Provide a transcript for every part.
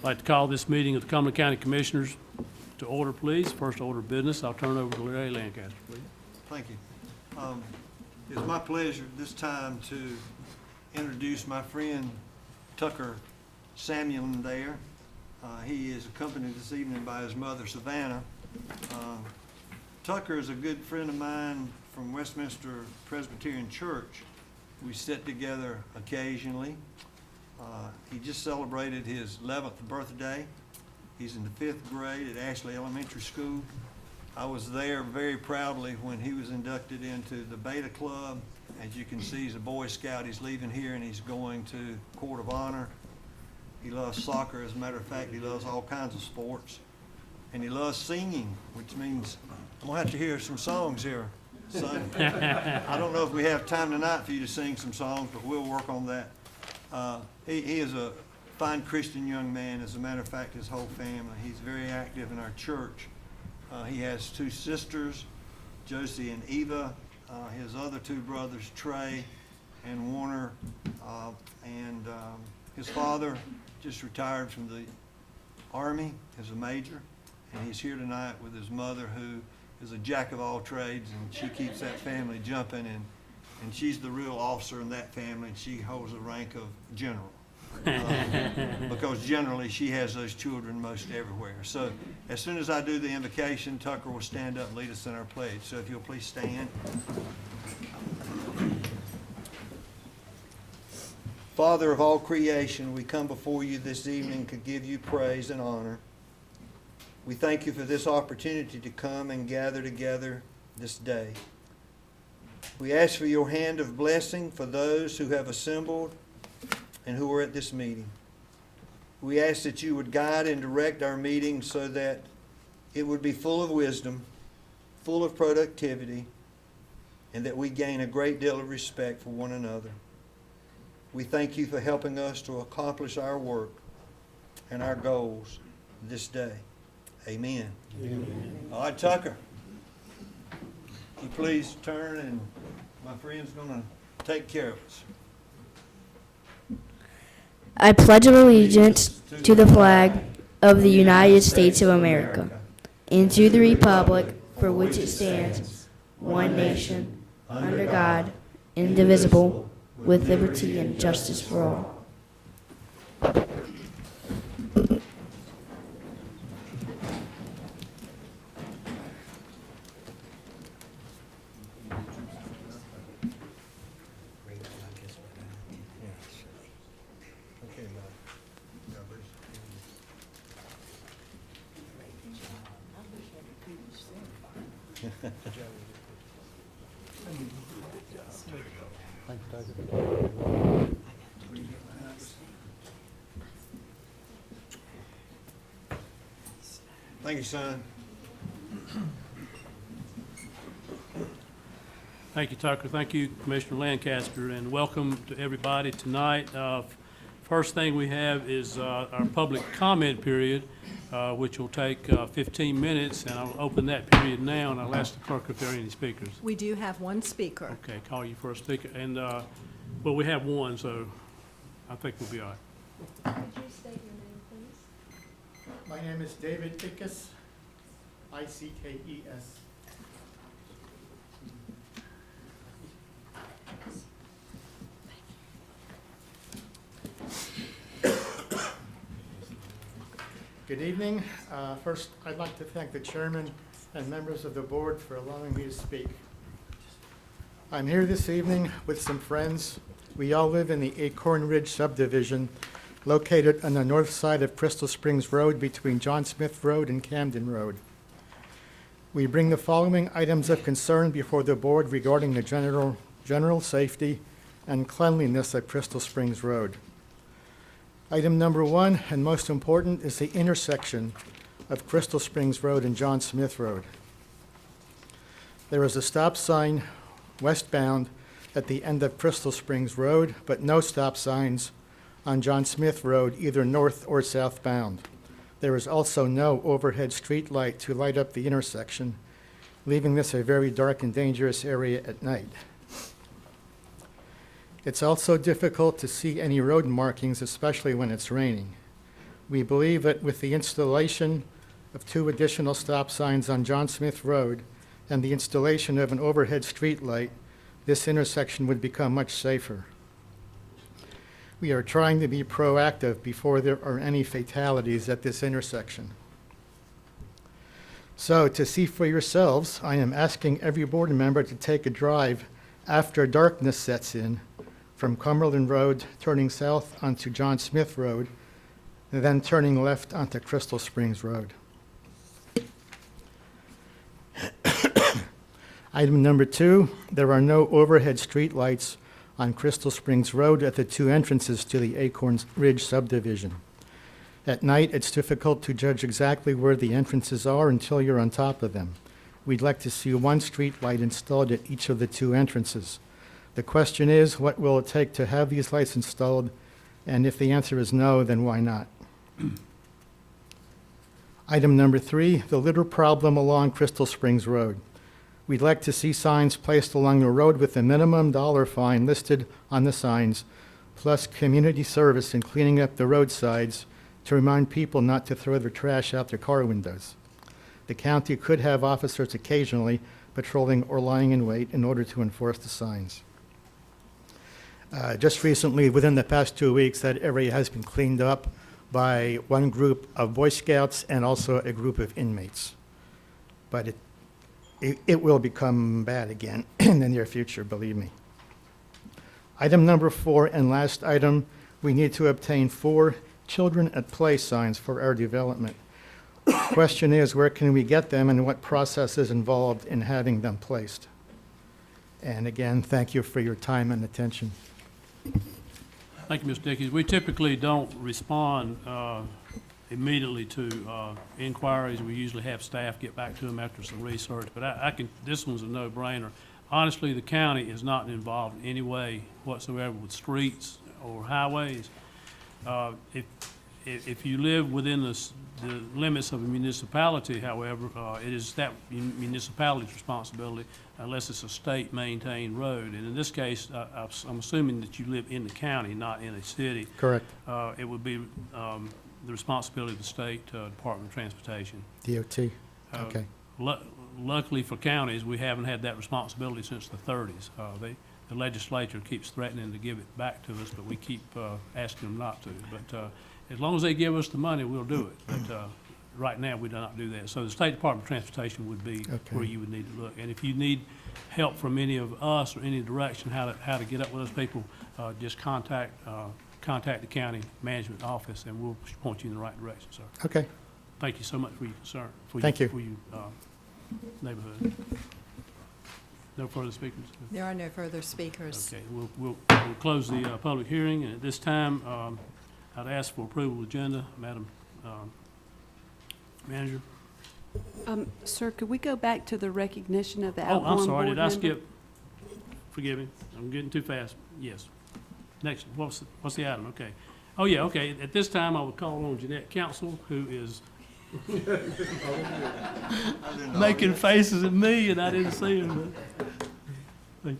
I'd like to call this meeting of the Cumberland County Commissioners to order, please. First order of business, I'll turn it over to Larry Lancaster, please. Thank you. It's my pleasure at this time to introduce my friend Tucker Samuel there. He is accompanied this evening by his mother, Savannah. Tucker is a good friend of mine from Westminster Presbyterian Church. We sit together occasionally. He just celebrated his 11th birthday. He's in the 5th grade at Ashley Elementary School. I was there very proudly when he was inducted into the Beta Club. As you can see, he's a Boy Scout. He's leaving here and he's going to Court of Honor. He loves soccer. As a matter of fact, he loves all kinds of sports. And he loves singing, which means I'm going to have to hear some songs here, son. I don't know if we have time tonight for you to sing some songs, but we'll work on that. He is a fine Christian young man. As a matter of fact, his whole family. He's very active in our church. He has 2 sisters, Josie and Eva. His other 2 brothers, Trey and Warner. His father just retired from the Army as a major. And he's here tonight with his mother, who is a jack of all trades, and she keeps that family jumping. And she's the real officer in that family, and she holds the rank of general. Because generally she has those children most everywhere. So as soon as I do the invocation, Tucker will stand up and lead us in our pledge. So if you'll please stand. Father of all creation, we come before you this evening to give you praise and honor. We thank you for this opportunity to come and gather together this day. We ask for your hand of blessing for those who have assembled and who are at this meeting. We ask that you would guide and direct our meeting so that it would be full of wisdom, full of productivity, and that we gain a great deal of respect for one another. We thank you for helping us to accomplish our work and our goals this day. Amen. Amen. All right, Tucker. You please turn, and my friend's going to take care of us. I pledge allegiance to the flag of the United States of America and to the republic for which it stands, one nation, under God, indivisible, with liberty and justice for all. Thank you, son. Thank you, Tucker. Thank you, Commissioner Lancaster, and welcome to everybody tonight. First thing we have is our public comment period, which will take 15 minutes, and I'll open that period now, and I'll ask the clerk if there are any speakers. We do have one speaker. Okay, call you for a speaker, and well, we have one, so I think we'll be all right. Could you state your name, please? My name is David Ickes, I-C-K-E-S. Good evening. First, I'd like to thank the chairman and members of the board for allowing me to speak. I'm here this evening with some friends. We all live in the Acorn Ridge subdivision located on the north side of Crystal Springs Road between John Smith Road and Camden Road. We bring the following items of concern before the board regarding the general safety and cleanliness of Crystal Springs Road. Item number 1, and most important, is the intersection of Crystal Springs Road and John Smith Road. There is a stop sign westbound at the end of Crystal Springs Road, but no stop signs on John Smith Road, either north or southbound. There is also no overhead street light to light up the intersection, leaving this a very dark and dangerous area at night. It's also difficult to see any road markings, especially when it's raining. We believe that with the installation of 2 additional stop signs on John Smith Road and the installation of an overhead street light, this intersection would become much safer. We are trying to be proactive before there are any fatalities at this intersection. So, to see for yourselves, I am asking every board member to take a drive after darkness sets in from Cumberland Road, turning south onto John Smith Road, and then turning left onto Crystal Springs Road. Item number 2, there are no overhead streetlights on Crystal Springs Road at the 2 entrances to the Acorns Ridge subdivision. At night, it's difficult to judge exactly where the entrances are until you're on top of them. We'd like to see 1 street light installed at each of the 2 entrances. The question is, what will it take to have these lights installed? And if the answer is no, then why not? Item number 3, the litter problem along Crystal Springs Road. We'd like to see signs placed along the road with a minimum dollar fine listed on the signs, plus community service in cleaning up the roadsides to remind people not to throw their trash out their car windows. The county could have officers occasionally patrolling or lying in wait in order to enforce the signs. Just recently, within the past 2 weeks, that area has been cleaned up by 1 group of Boy Scouts and also a group of inmates. But it will become bad again in the near future, believe me. Item number 4 and last item, we need to obtain 4 children at play signs for our development. Question is, where can we get them and what process is involved in having them placed? And again, thank you for your time and attention. Thank you, Mr. Dickey. We typically don't respond immediately to inquiries. We usually have staff get back to them after some research, but this one's a no-brainer. Honestly, the county is not involved in any way whatsoever with streets or highways. If you live within the limits of a municipality, however, it is that municipality's responsibility unless it's a state-maintained road. And in this case, I'm assuming that you live in the county, not in a city. Correct. It would be the responsibility of the state Department of Transportation. DOT, okay. Luckily for counties, we haven't had that responsibility since the 30s. The legislature keeps threatening to give it back to us, but we keep asking them not to. But as long as they give us the money, we'll do it. But right now, we do not do that. So the State Department of Transportation would be where you would need to look. And if you need help from any of us or any direction how to get up with those people, just contact the county management office, and we'll point you in the right direction, sir. Okay. Thank you so much for your concern. For Thank you. For your neighborhood. No further speakers? There are no further speakers. Okay, we'll close the public hearing, and at this time, I'd ask for approval of the agenda. Madam Manager? Sir, could we go back to the recognition of the Oh, outgoing I'm sorry, board did I member? skip? Forgive me, I'm getting too fast. Yes. Next, what's the item? Okay. Oh, yeah, okay. At this time, I would call on Jeanette Council, who is making faces at me, and I didn't see him. Thank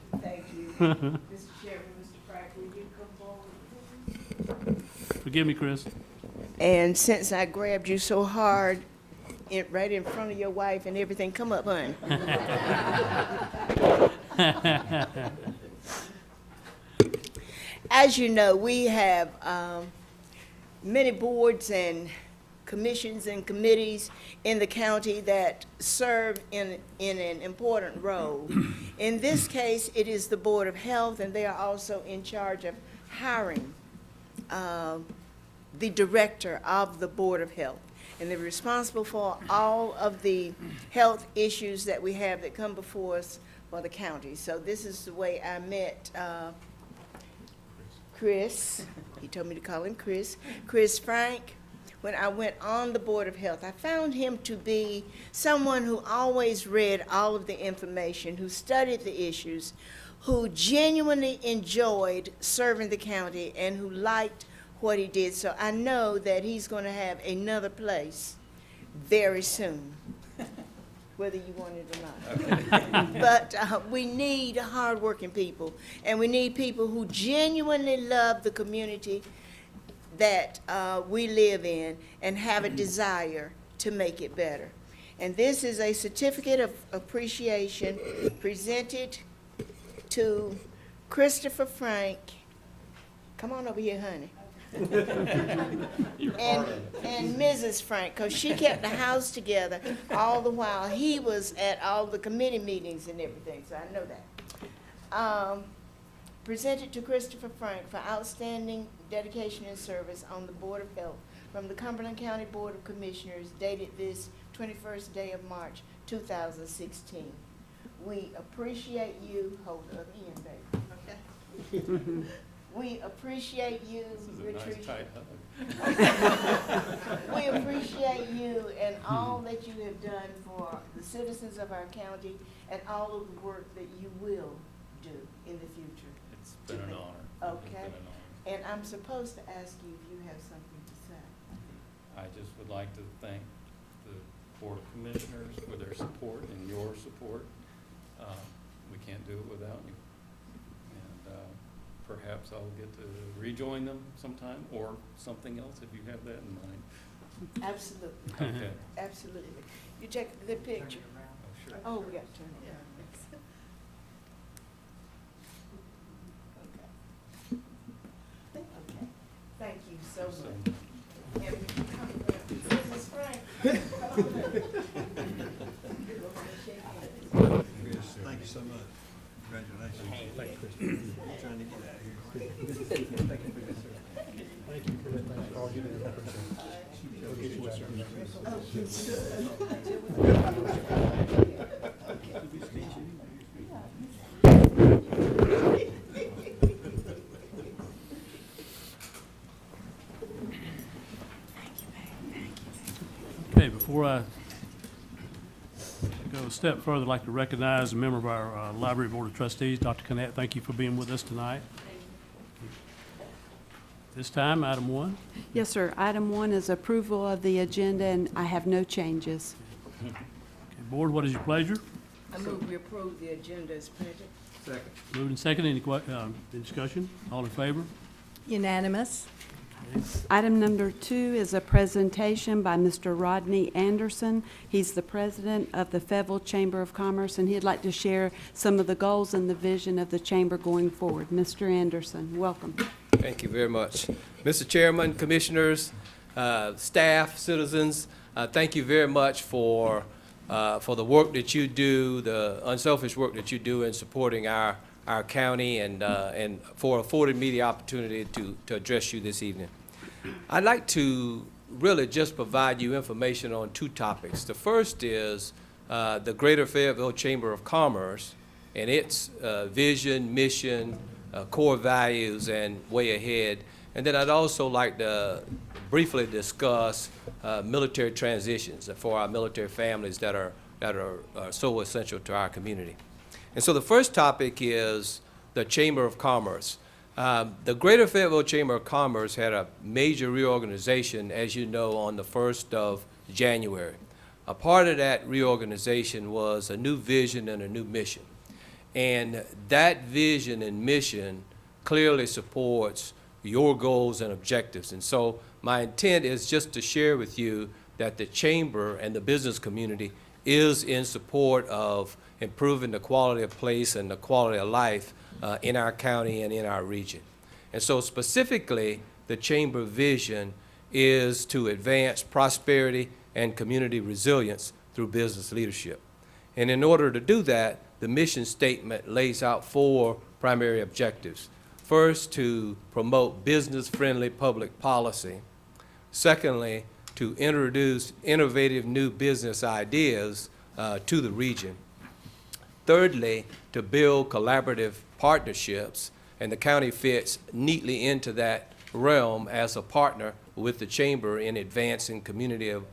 you. Mr. Chairman, Mr. Frank, will you come forward? Forgive me, Chris. And since I grabbed you so hard, right in front of your wife and everything, come up, hon. As you know, we have many boards and commissions and committees in the county that serve in an important role. In this case, it is the Board of Health, and they are also in charge of hiring the director of the Board of Health. And they're responsible for all of the health issues that we have that come before us for the county. So this is the way I met Chris. He told me to call him Chris. Chris Frank. When I went on the Board of Health, I found him to be someone who always read all of the information, who studied the issues, who genuinely enjoyed serving the county, and who liked what he did. So I know that he's going to have another place very soon, whether you want it or not. But we need hardworking people, and we need people who genuinely love the community that we live in and have a desire to make it better. And this is a certificate of appreciation presented to Christopher Frank. Come on over here, honey. And Mrs. Frank, because she kept the house together all the while he was at all the committee meetings and everything, so I know that. Presented to Christopher Frank for outstanding dedication and service on the Board of Health from the Cumberland County Board of Commissioners, dated this 21st day of March 2016. We appreciate you, hold up in, baby, okay? We appreciate you, Patricia. We appreciate you and all that you have done for the citizens of our county and all of the work that you will do in the future. It's been an honor. It's Okay. been an honor. And I'm supposed to ask you if you have something to say. I just would like to thank the Board of Commissioners for their support and your support. We can't do it without you. And perhaps I'll get to rejoin them sometime or something else if you have that in mind. Absolutely, Okay. absolutely. You take a good picture. Oh, sure. Oh, we got to turn it down. Okay. Okay. Thank you so much. And Mrs. Frank, come on up. Chris, thank you so much. Congratulations. Thank you, Chris. I'm trying to get out of here. Okay, before I go a step further, I'd like to recognize a member of our Library Board of Trustees, Dr. Connett. Thank you for being with us tonight. This time, item 1. Yes, sir. Item 1 is approval of the agenda, and I have no changes. Okay, Board, what is your pleasure? I move we approve the agenda as printed. Moved and second. Any discussion? All in favor? Unanimous. Item number 2 is a presentation by Mr. Rodney Anderson. He's the president of the Fayetteville Chamber of Commerce, and he'd like to share some of the goals and the vision of the chamber going forward. Mr. Anderson, welcome. Thank you very much. Mr. Chairman, commissioners, staff, citizens, thank you very much for the work that you do, the unselfish work that you do in supporting our county and for affording me the opportunity to address you this evening. I'd like to really just provide you information on 2 topics. The first is the Greater Fayetteville Chamber of Commerce and its vision, mission, core values, and way ahead. And then I'd also like to briefly discuss military transitions for our military families that are so essential to our community. And so the first topic is the Chamber of Commerce. The Greater Fayetteville Chamber of Commerce had a major reorganization, as you know, on the 1st of January. A part of that reorganization was a new vision and a new mission. And that vision and mission clearly supports your goals and objectives. And so my intent is just to share with you that the Chamber and the business community is in support of improving the quality of place and the quality of life in our county and in our region. And so specifically, the Chamber vision is to advance prosperity and community resilience through business leadership. And in order to do that, the mission statement lays out 4 primary objectives. First, to promote business-friendly public policy. Secondly, to introduce innovative new business ideas to the region. Thirdly, to build collaborative partnerships, and the county fits neatly into that realm as a partner with the Chamber in advancing community of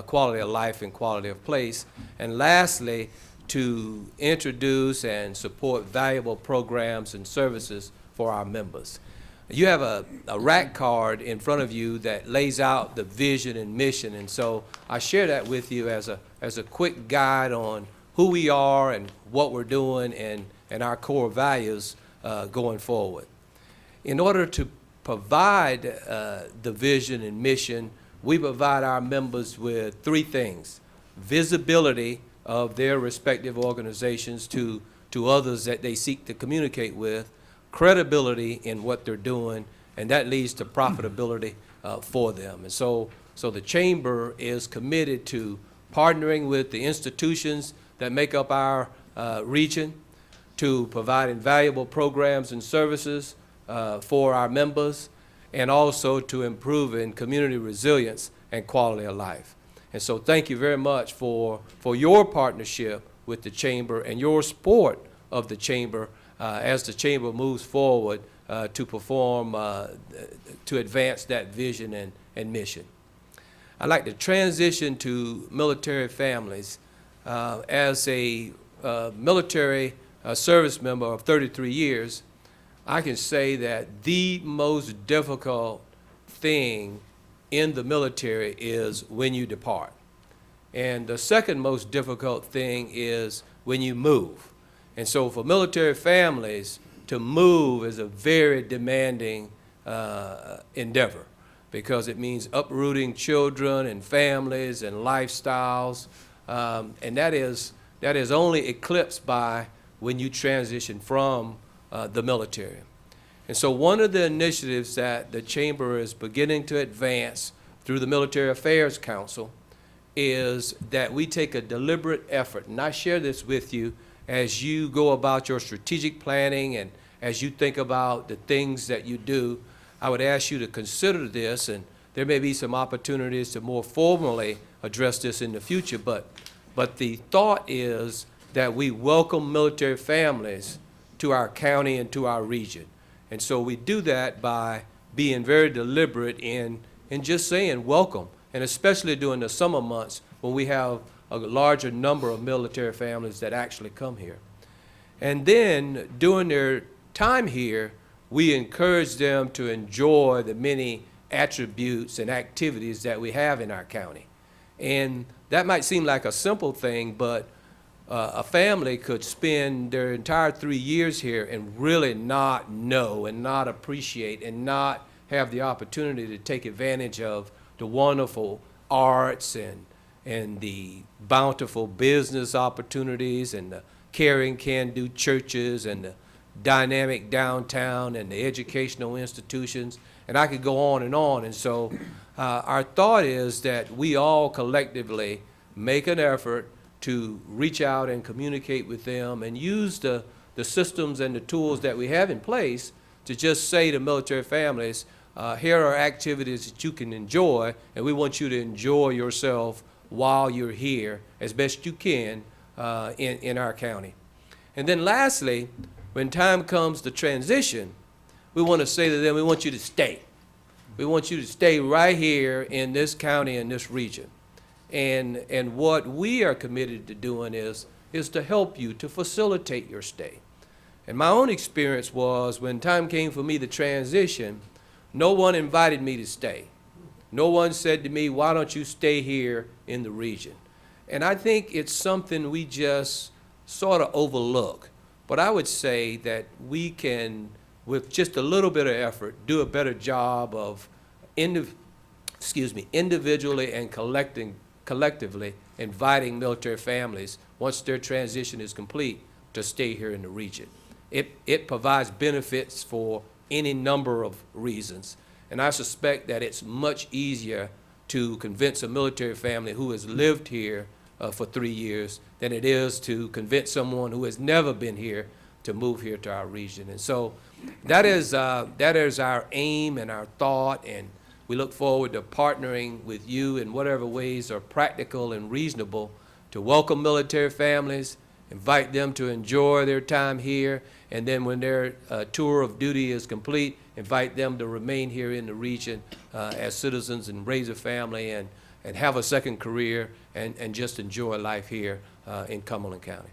quality of life and quality of place. And lastly, to introduce and support valuable programs and services for our members. You have a rack card in front of you that lays out the vision and mission, and so I share that with you as a quick guide on who we are and what we're doing and our core values going forward. In order to provide the vision and mission, we provide our members with three things: visibility of their respective organizations to others that they seek to communicate with, credibility in what they're doing, and that leads to profitability for them. And so the Chamber is committed to partnering with the institutions that make up our region, to providing valuable programs and services for our members, and also to improving community resilience and quality of life. And so thank you very much for your partnership with the Chamber and your support of the Chamber as the Chamber moves forward to perform, to advance that vision and mission. I'd like to transition to military families. As a military service member of 33 years, I can say that the most difficult thing in the military is when you depart. And the second most difficult thing is when you move. And so for military families, to move is a very demanding endeavor, because it means uprooting children and families and lifestyles, and that is only eclipsed by when you transition from the military. And so one of the initiatives that the Chamber is beginning to advance through the Military Affairs Council is that we take a deliberate effort, and I share this with you as you go about your strategic planning and as you think about the things that you do. I would ask you to consider this, and there may be some opportunities to more formally address this in the future, but the thought is that we welcome military families to our county and to our region. And so we do that by being very deliberate in just saying welcome, and especially during the summer months when we have a larger number of military families that actually come here. And then during their time here, we encourage them to enjoy the many attributes and activities that we have in our county. And that might seem like a simple thing, but a family could spend their entire 3 years here and really not know and not appreciate and not have the opportunity to take advantage of the wonderful arts and the bountiful business opportunities and the caring can-do churches and the dynamic downtown and the educational institutions, and I could go on. And so our thought is that we all collectively make an effort to reach out and communicate with them and use the systems and the tools that we have in place to just say to military families, here are activities that you can enjoy, and we want you to enjoy yourself while you're here as best you can in our county. And then lastly, when time comes to transition, we want to say to them, we want you to stay. We want you to stay right here in this county and this region. And what we are committed to doing is to help you, to facilitate your stay. And my own experience was when time came for me to transition, no one invited me to stay. No one said to me, why don't you stay here in the region? And I think it's something we just sort of overlook. But I would say that we can, with just a little bit of effort, do a better job of individually and collectively inviting military families, once their transition is complete, to stay here in the region. It provides benefits for any number of reasons. And I suspect that it's much easier to convince a military family who has lived here for 3 years than it is to convince someone who has never been here to move here to our region. And so that is our aim and our thought, and we look forward to partnering with you in whatever ways are practical and reasonable to welcome military families, invite them to enjoy their time here, and then when their tour of duty is complete, invite them to remain here in the region as citizens and raise a family and have a second career and just enjoy life here in Cumberland County.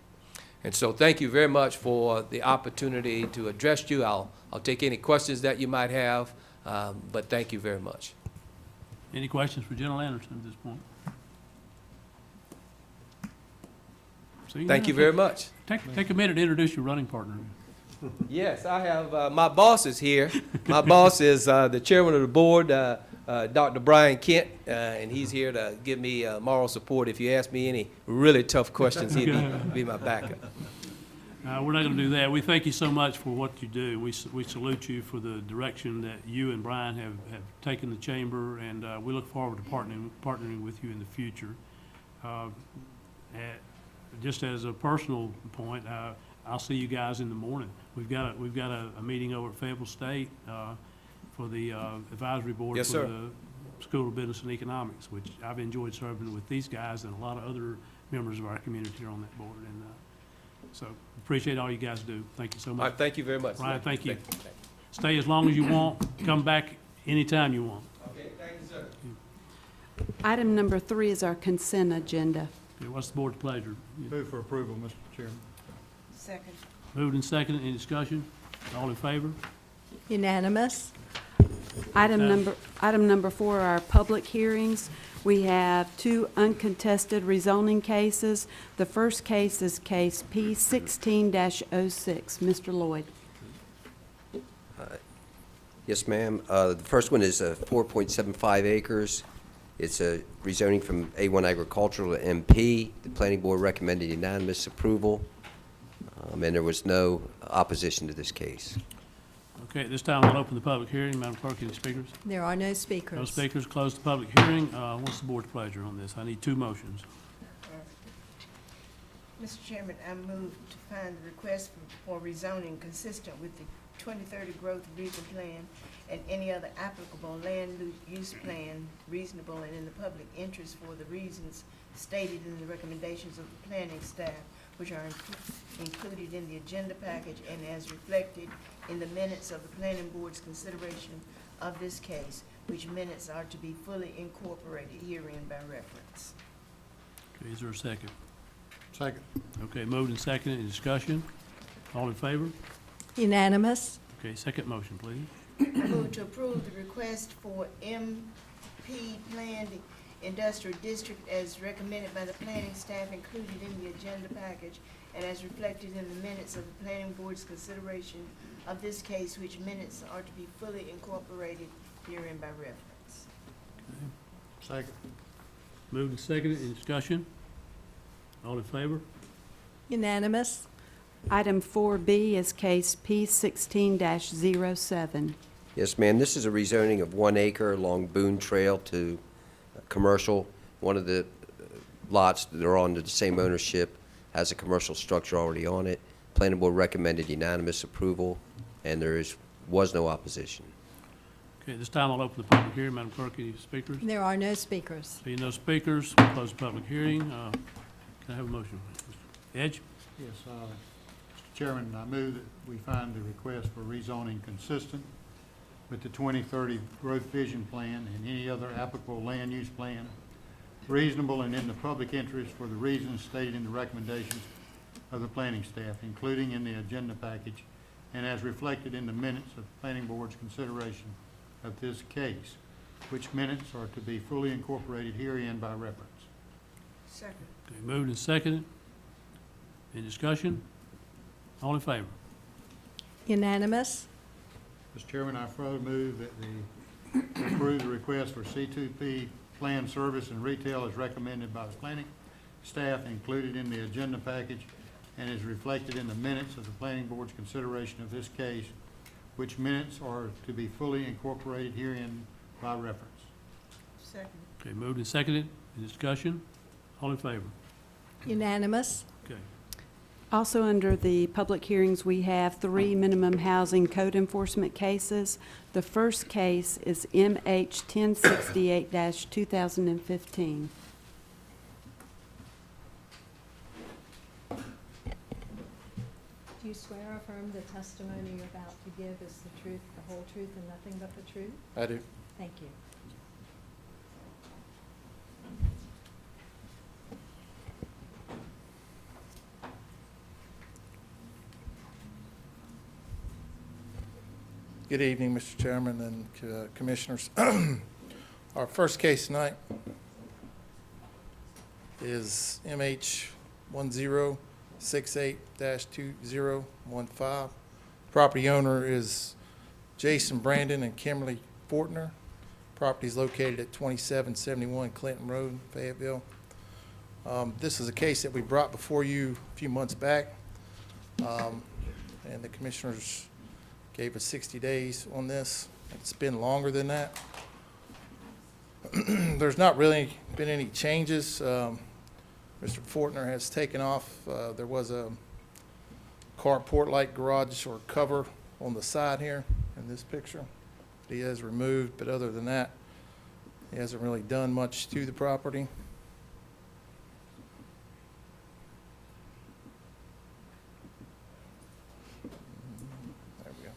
And so thank you very much for the opportunity to address you. I'll take any questions that you might have, but thank you very much. Any questions for General Anderson at this point? Thank you very much. Take a minute to introduce your running partner. Yes, I have, my boss is here. My boss is the chairman of the board, Dr. Brian Kent, and he's here to give me moral support. If you ask me any really tough questions, he'd be my backup. We're not going to do that. We thank you so much for what you do. We salute you for the direction that you and Brian have taken the chamber, and we look forward to partnering with you in the future. Just as a personal point, I'll see you guys in the morning. We've got a meeting over at Fayetteville State for the advisory board Yes, for sir. the School of Business and Economics, which I've enjoyed serving with these guys and a lot of other members of our community here on that board. And so appreciate all you guys do. Thank you so All much. right, thank you very much. Brian, thank you. Stay as long as you want. Come back anytime you want. Okay, thank you, sir. Item number 3 is our consent agenda. Okay, what's the board's pleasure? Move for approval, Mr. Chairman. Second. Moved and seconded. Any discussion? All in favor? Unanimous. Item number 4 are our public hearings. We have 2 uncontested rezoning cases. The first case is case P16-06. Mr. Lloyd. Yes, ma'am. The first one is 4.75 acres. It's a rezoning from A1 agricultural to MP. The planning board recommended unanimous approval, and there was no opposition to this case. Okay, at this time, I'll open the public hearing. Madam Clerk, any speakers? There are no speakers. No speakers. Close the public hearing. What's the board's pleasure on this? I need 2 motions. Mr. Chairman, I move to find the request for rezoning consistent with the 2030 Growth Region Plan and any other applicable land use plan reasonable and in the public interest for the reasons stated in the recommendations of the planning staff, which are included in the agenda package and as reflected in the minutes of the planning board's consideration of this case, which minutes are to be fully incorporated herein by reference. Okay, is there a second? Second. Okay, moved and seconded. Any discussion? All in favor? Unanimous. Okay, second motion, please. I move to approve the request for MP planned industrial district as recommended by the planning staff included in the agenda package and as reflected in the minutes of the planning board's consideration of this case, which minutes are to be fully incorporated herein by reference. Second. Moved and seconded. Any discussion? All in favor? Unanimous. Item 4B is case P16-07. Yes, ma'am. This is a rezoning of 1 acre along Boone Trail to commercial. One of the lots that are under the same ownership has a commercial structure already on it. Planning board recommended unanimous approval, and was no opposition. Okay, this time I'll open the public hearing. Madam Clerk, any speakers? There are no speakers. Being no speakers, we'll close the public hearing. Can I have a motion? Edge? Yes, Mr. Chairman, I move that we find the request for rezoning consistent with the 2030 Growth Vision Plan and any other applicable land use plan, reasonable and in the public interest for the reasons stated in the recommendations of the planning staff, including in the agenda package, and as reflected in the minutes of the planning board's consideration of this case, which minutes are to be fully incorporated herein by reference. Second. Okay, moved and seconded. Any discussion? All in favor? Unanimous. Mr. Chairman, I further move that we approve the request for C2P plan service and retail as recommended by the planning staff included in the agenda package and is reflected in the minutes of the planning board's consideration of this case, which minutes are to be fully incorporated herein by reference. Second. Okay, moved and seconded. Any discussion? All in favor? Unanimous. Okay. Also under the public hearings, we have 3 minimum housing code enforcement cases. The first case is MH 1068-2015. Do you swear or affirm the testimony you're about to give is the truth, the whole truth, and nothing but the truth? I do. Thank you. Good evening, Mr. Chairman and Commissioners. Our first case tonight is MH 1068-2015. Property owner is Jason Brandon and Kimberly Fortner. Property is located at 2771 Clinton Road, Fayetteville. This is a case that we brought before you a few months back, and the commissioners gave us 60 days on this. It's been longer than that. There's not really been any changes. Mr. Fortner has taken off. There was a carport-like garage or cover on the side here in this picture. He has removed, but other than that, he hasn't really done much to the property. There we go.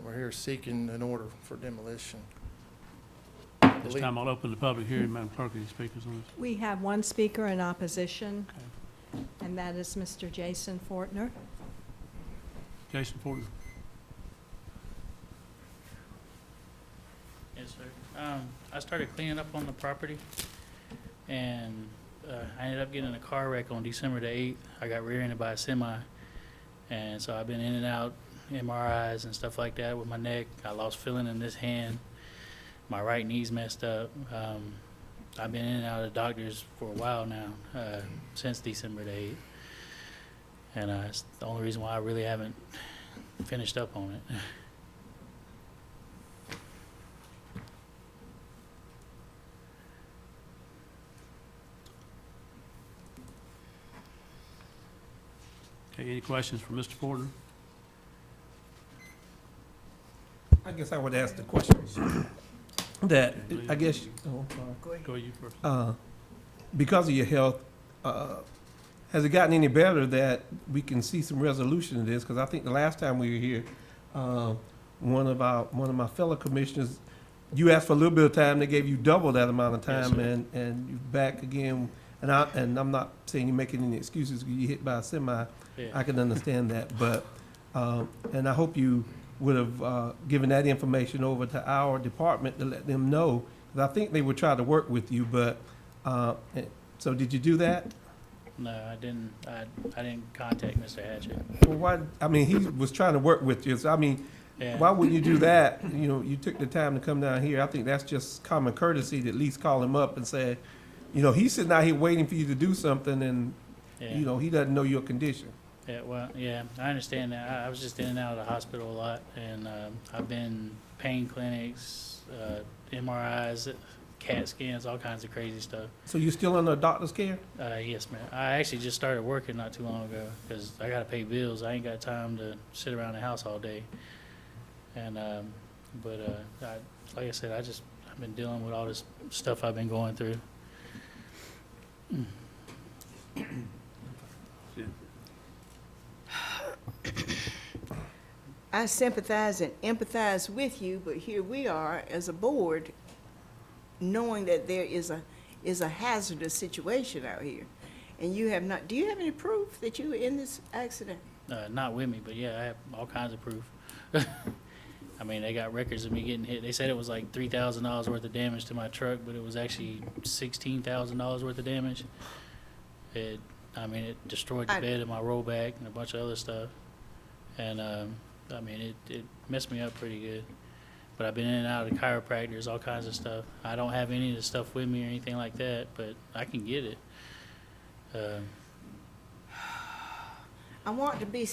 We're here seeking an order for demolition. This time I'll open the public hearing. Madam Clerk, any speakers on this? We have one speaker in opposition, and that is Mr. Jason Fortner. Jason Fortner. Yes, sir. I started cleaning up on the property, and I ended up getting in a car wreck on December the 8th. I got rear-ended by a semi, and so I've been in and out, MRIs and stuff like that with my neck. I lost feeling in this hand. My right knee's messed up. I've been in and out of the doctors for a while now, since December the 8th. And it's the only reason why I really haven't finished up on it. Okay, any questions for Mr. Fortner? I guess I would ask the question that, I guess, oh, I'm sorry. Go you first. Because of your health, has it gotten any better that we can see some resolution to this? Because I think the last time we were here, one of my fellow commissioners, you asked for a little bit of time, they gave you double that amount of time, Yes, and you're back again. And I'm not saying you're making any excuses because you hit by a semi. Yeah. I can understand that, but and I hope you would have given that information over to our department to let them know, because I think they would try to work with you, but, so did you do that? No, I didn't. I didn't contact Mr. Hatchett. Well, why, I mean, he was trying to work with you, so I mean, Yeah. why wouldn't you do that? You know, you took the time to come down here. I think that's just common courtesy to at least call him up and say, you know, he's sitting out here waiting for you to do something, and, Yeah. you know, he doesn't know your condition. Yeah, well, yeah, I understand that. I was just in and out of the hospital a lot, and I've been pain clinics, MRIs, CAT scans, all kinds of crazy stuff. So you still under doctor's care? Yes, man. I actually just started working not too long ago because I got to pay bills. I ain't got time to sit around the house all day. And like I said, I've been dealing with all this stuff I've been going through. I sympathize and empathize with you, but here we are as a board, knowing that there is a hazardous situation out here. And you have not, do you have any proof that you were in this accident? Not with me, but yeah, I have all kinds of proof. I mean, they got records of me getting hit. They said it was like $3,000 worth of damage to my truck, but it was actually $16,000 worth of damage. It destroyed the bed of my rollback and a bunch of other stuff. And, it messed me up pretty good. But I've been in and out of chiropractors, all kinds of stuff. I don't have any of the stuff with me or anything like that, but I can get it. I want to be